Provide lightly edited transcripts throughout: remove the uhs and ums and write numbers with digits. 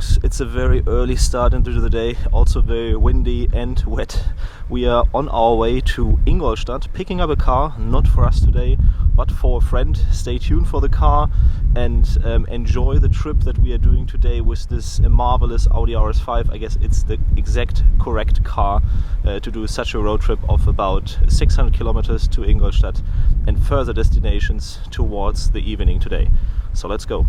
folks, it's a very early start into the day, also very windy and wet. We are on our way to Ingolstadt, picking up a car, not for us today, but for a friend. Stay tuned for the car and enjoy the trip that we are doing today with this marvelous Audi RS5. I guess it's the exact correct car to do such a road trip of about 600 kilometers to Ingolstadt and further destinations towards the evening today. So let's go.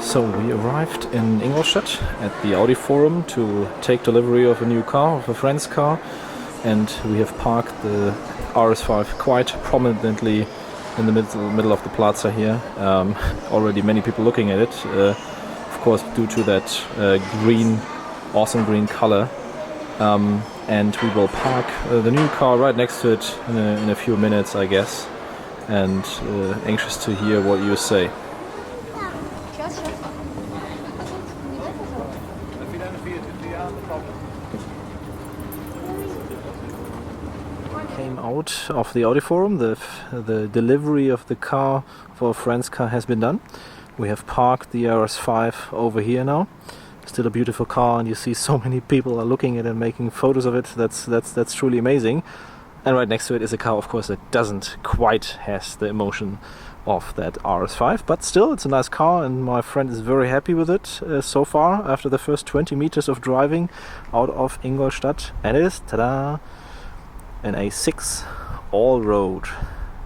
So we arrived in Ingolstadt at the Audi Forum to take delivery of a new car, of a friend's car, and we have parked the RS5 quite prominently in the middle of the plaza here. Already many people looking at it, of course due to that awesome green color. And we will park the new car right next to it in a few minutes, I guess, and anxious to hear what you say. Came out of the Audi Forum. The delivery of the car for a friend's car has been done. We have parked the RS5 over here now. Still a beautiful car, and you see so many people are looking at it and making photos of it. That's truly amazing. And right next to it is a car, of course, that doesn't quite has the emotion of that RS5, but still it's a nice car, and my friend is very happy with it so far after the first 20 meters of driving out of Ingolstadt. And it is, ta-da, an A6 all-road.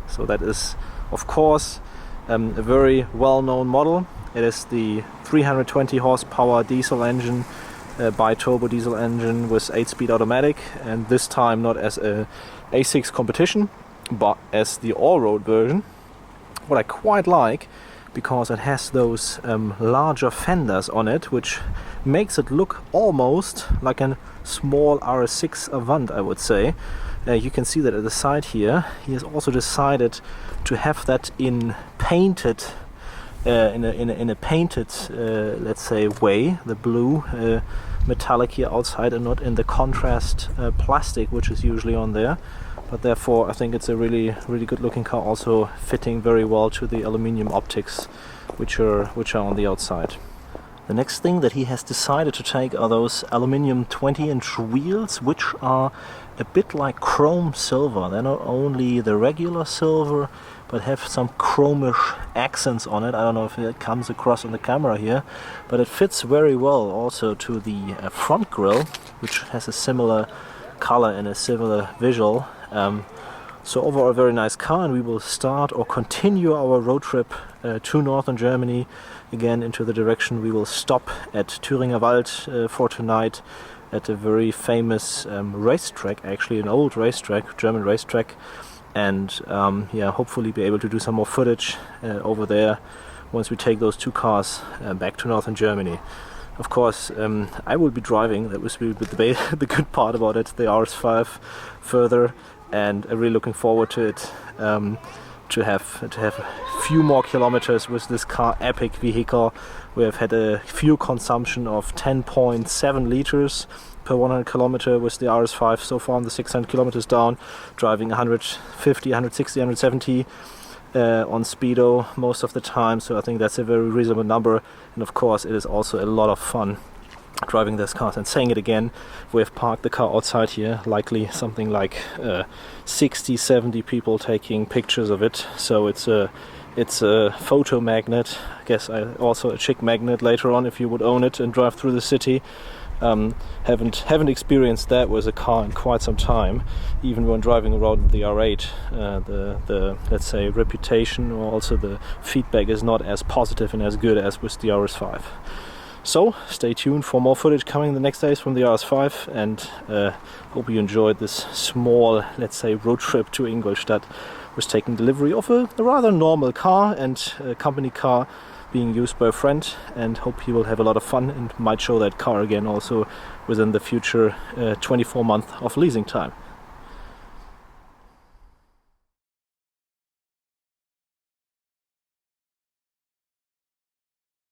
So that is, of course, a very well-known model. It is the 320 horsepower diesel engine, bi-turbo diesel engine with 8-speed automatic, and this time not as a A6 competition, but as the all-road version. What I quite like, because it has those larger fenders on it, which makes it look almost like a small RS6 Avant, I would say. You can see that at the side here. He has also decided to have that in painted, in a painted, let's say, way. The blue metallic here outside, and not in the contrast plastic, which is usually on there. But therefore, I think it's a really good looking car, also fitting very well to the aluminium optics, which are on the outside. The next thing that he has decided to take are those aluminium 20-inch wheels, which are a bit like chrome silver. They're not only the regular silver, but have some chromish accents on it. I don't know if it comes across on the camera here, but it fits very well also to the front grille, which has a similar color and a similar visual. So overall, a very nice car, and we will start or continue our road trip to northern Germany, again into the direction. We will stop at Thüringer Wald for tonight at a very famous racetrack, actually an old racetrack, German racetrack, and yeah, hopefully be able to do some more footage over there once we take those two cars back to northern Germany. Of course, I will be driving. That was the good part about it, the RS5 further, and I'm really looking forward to it. To have a few more kilometers with this car, epic vehicle. We have had a fuel consumption of 10.7 liters per 100 kilometer with the RS5 so far on the 600 kilometers down, driving 150, 160, 170. on speedo most of the time, so I think that's a very reasonable number. And of course it is also a lot of fun driving this car. And saying it again, we have parked the car outside here, likely something like 60-70 people taking pictures of it, so it's a photo magnet. I guess also a chick magnet later on if you would own it and drive through the city. Haven't experienced that with a car in quite some time. Even when driving around the R8, the let's say reputation or also the feedback is not as positive and as good as with the RS5. So stay tuned for more footage coming the next days from the RS5, and hope you enjoyed this small, let's say, road trip to Ingolstadt. Was taking delivery of a rather normal car and a company car being used by a friend, and hope you will have a lot of fun and might show that car again also within the future 24 months of leasing time.